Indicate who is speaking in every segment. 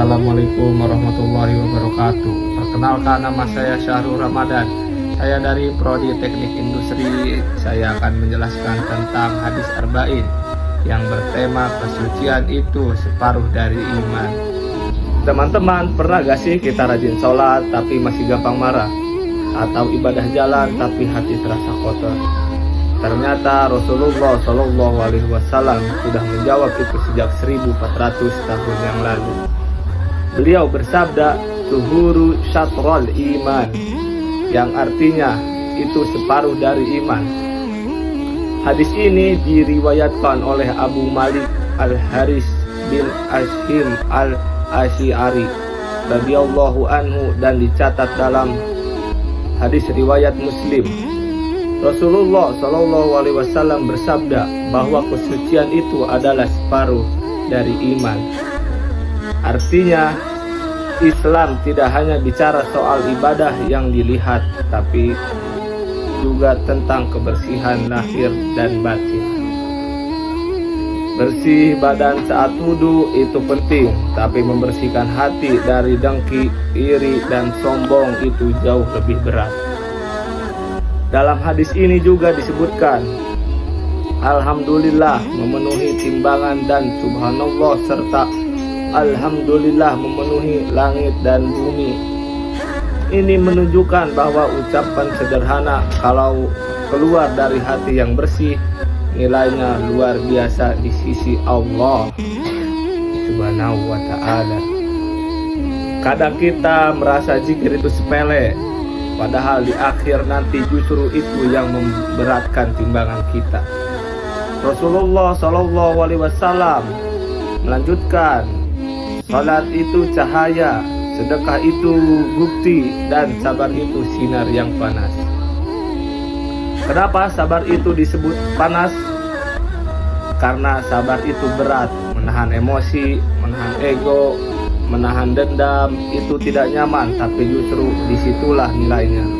Speaker 1: Assalamualaikum warahmatullahi wabarakatuh. Perkenalkan, nama saya Syahrul Ramadan. Saya dari Prodi Teknik Industri. Saya akan menjelaskan tentang hadis Arba'in yang bertema kesucian itu separuh dari iman. Teman-teman, pernah gak sih kita rajin sholat tapi masih gampang marah? Atau ibadah jalan tapi hati terasa kotor? Ternyata Rasulullah SAW sudah menjawab itu sejak 1400 tahun yang lalu. Beliau bersabda, "Tuhuru syatrul iman," yang artinya itu separuh dari iman. Hadis ini diriwayatkan oleh Abu Malik Al-Haris bin Ashim Al-Asy'ari radhiyallahu anhu dan dicatat dalam hadis riwayat Muslim. Rasulullah SAW bersabda bahwa kesucian itu adalah separuh dari iman. Artinya, Islam tidak hanya bicara soal ibadah yang dilihat, tapi juga tentang kebersihan lahir dan batin. Bersih badan saat wudu itu penting, tapi membersihkan hati dari dengki, iri, dan sombong itu jauh lebih berat. Dalam hadis ini juga disebutkan, Alhamdulillah memenuhi timbangan dan Subhanallah serta Alhamdulillah memenuhi langit dan bumi. Ini menunjukkan bahwa ucapan sederhana kalau keluar dari hati yang bersih, nilainya luar biasa di sisi Allah Subhanahu wa ta'ala. Kadang kita merasa zikir itu sepele, padahal di akhir nanti justru itu yang memberatkan timbangan kita. Rasulullah SAW melanjutkan, salat itu cahaya, sedekah itu bukti, dan sabar itu sinar yang panas. Kenapa sabar itu disebut panas? Karena sabar itu berat, menahan emosi, menahan ego, menahan dendam itu tidak nyaman, tapi justru disitulah nilainya.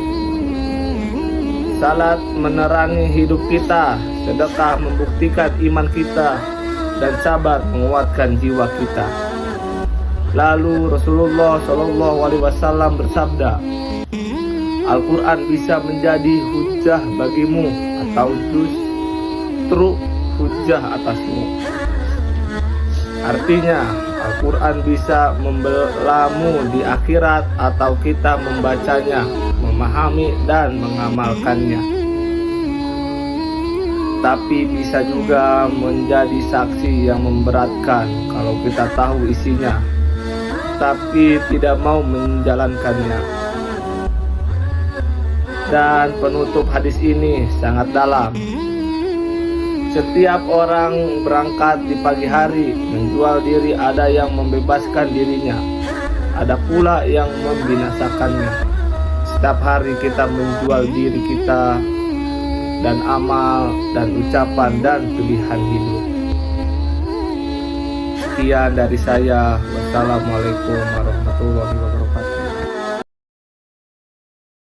Speaker 1: Salat menerangi hidup kita, sedekah membuktikan iman kita, dan sabar menguatkan jiwa kita. Lalu Rasulullah SAW bersabda, Al-Quran bisa menjadi hujah bagimu atau justru hujah atasmu. Artinya, Al-Quran bisa membelamu di akhirat atau kita membacanya, memahami dan mengamalkannya. Tapi bisa juga menjadi saksi yang memberatkan kalau kita tahu isinya, tapi tidak mau menjalankannya. Dan penutup hadis ini sangat dalam. Setiap orang berangkat di pagi hari menjual diri, ada yang membebaskan dirinya, ada pula yang membinasakannya. Setiap hari kita menjual diri kita dan amal dan ucapan dan pilihan hidup. Sekian dari saya. Wassalamualaikum warahmatullahi wabarakatuh.